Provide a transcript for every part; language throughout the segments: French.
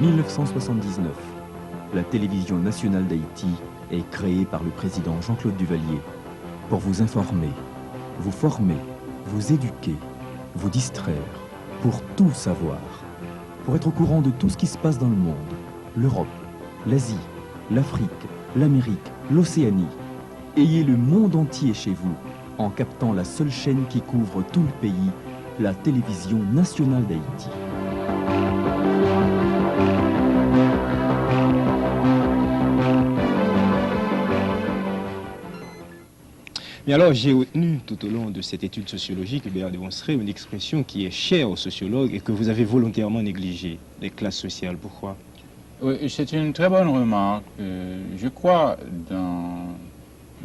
1979, la télévision nationale d'Haïti est créée par le président Jean-Claude Duvalier pour vous informer, vous former, vous éduquer, vous distraire, pour tout savoir, pour être au courant de tout ce qui se passe dans le monde, l'Europe, l'Asie, l'Afrique, l'Amérique, l'Océanie. Ayez le monde entier chez vous en captant la seule chaîne qui couvre tout le pays, la télévision nationale d'Haïti. Mais alors, j'ai retenu tout au long de cette étude sociologique, Hubert de Wonstré, une expression qui est chère aux sociologues et que vous avez volontairement négligée, les classes sociales. Pourquoi? Oui, c'est une très bonne remarque. Je crois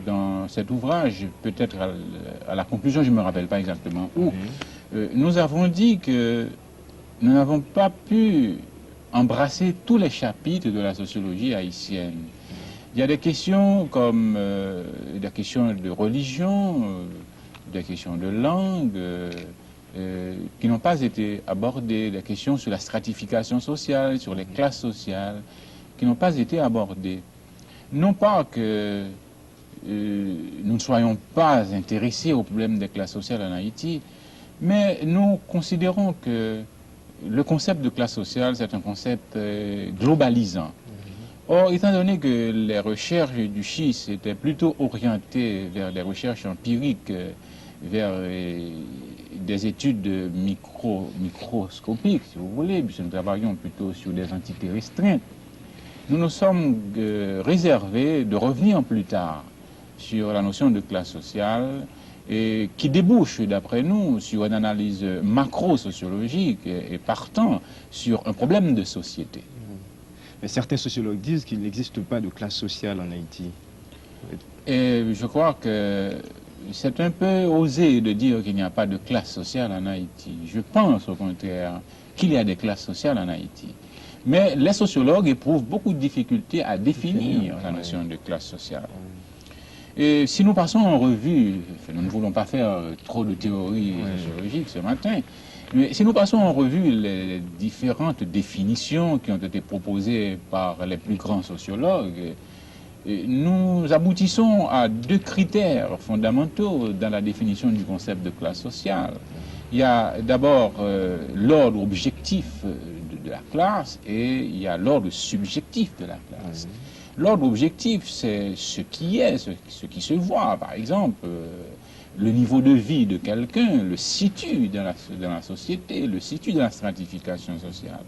dans cet ouvrage, peut-être à la conclusion, je ne me rappelle pas exactement où, nous avons dit que nous n'avons pas pu embrasser tous les chapitres de la sociologie haïtienne. Il y a des questions comme des questions de religion, des questions de langue, qui n'ont pas été abordées, des questions sur la stratification sociale, sur les classes sociales, qui n'ont pas été abordées. Non pas que nous ne soyons pas intéressés au problème des classes sociales en Haïti, mais nous considérons que le concept de classe sociale, c'est un concept globalisant. Or, étant donné que les recherches du SCHIS étaient plutôt orientées vers des recherches empiriques, vers des études microscopiques, si vous voulez, puisque nous travaillons plutôt sur des entités restreintes, nous nous sommes réservés de revenir plus tard sur la notion de classe sociale, et qui débouche, d'après nous, sur une analyse macro-sociologique et partant sur un problème de société. Mais certains sociologues disent qu'il n'existe pas de classe sociale en Haïti. Et je crois que c'est un peu osé de dire qu'il n'y a pas de classe sociale en Haïti. Je pense au contraire qu'il y a des classes sociales en Haïti. Mais les sociologues éprouvent beaucoup de difficultés à définir la notion de classe sociale. Et si nous passons en revue, nous ne voulons pas faire trop de théorie sociologique ce matin, mais si nous passons en revue les différentes définitions qui ont été proposées par les plus grands sociologues, nous aboutissons à deux critères fondamentaux dans la définition du concept de classe sociale. Il y a d'abord l'ordre objectif de la classe et il y a l'ordre subjectif de la classe. L'ordre objectif, c'est ce qui est, ce qui se voit. Par exemple, le niveau de vie de quelqu'un le situe dans la société, le situe dans la stratification sociale.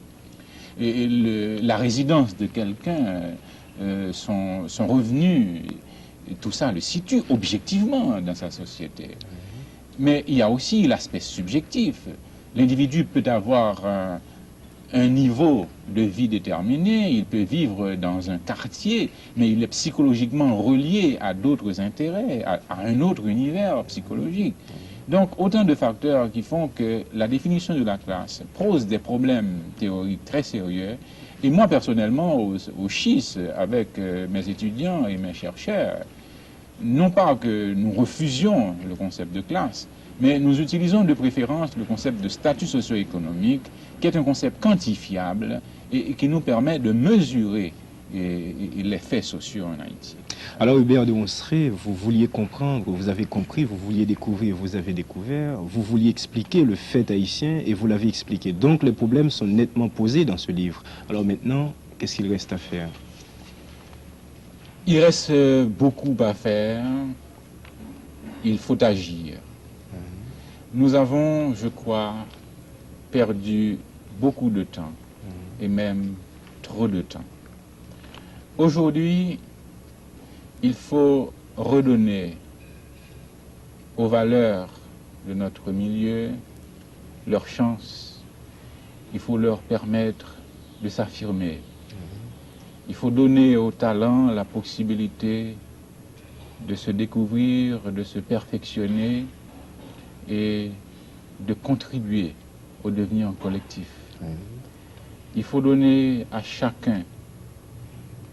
Et la résidence de quelqu'un, son revenu, tout ça le situe objectivement dans sa société. Mais il y a aussi l'aspect subjectif. L'individu peut avoir un niveau de vie déterminé, il peut vivre dans un quartier, mais il est psychologiquement relié à d'autres intérêts, à un autre univers psychologique. Donc, autant de facteurs qui font que la définition de la classe pose des problèmes théoriques très sérieux. Et moi, personnellement, au SCHIS, avec mes étudiants et mes chercheurs, non pas que nous refusions le concept de classe, mais nous utilisons de préférence le concept de statut socio-économique, qui est un concept quantifiable et qui nous permet de mesurer les faits sociaux en Haïti. Alors Hubert de Wonstré, vous vouliez comprendre, vous avez compris, vous vouliez découvrir, vous avez découvert, vous vouliez expliquer le fait haïtien et vous l'avez expliqué. Donc les problèmes sont nettement posés dans ce livre. Alors maintenant, qu'est-ce qu'il reste à faire? Il reste beaucoup à faire. Il faut agir. Nous avons, je crois, perdu beaucoup de temps, et même trop de temps. Aujourd'hui, il faut redonner aux valeurs de notre milieu leur chance. Il faut leur permettre de s'affirmer. Il faut donner aux talents la possibilité de se découvrir, de se perfectionner et de contribuer au devenir collectif. Il faut donner à chacun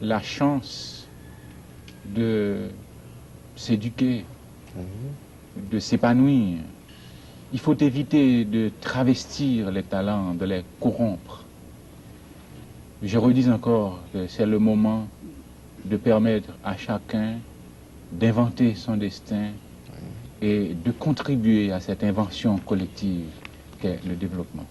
la chance de s'éduquer, de s'épanouir. Il faut éviter de travestir les talents, de les corrompre. Je redis encore que c'est le moment de permettre à chacun d'inventer son destin et de contribuer à cette invention collective qu'est le développement.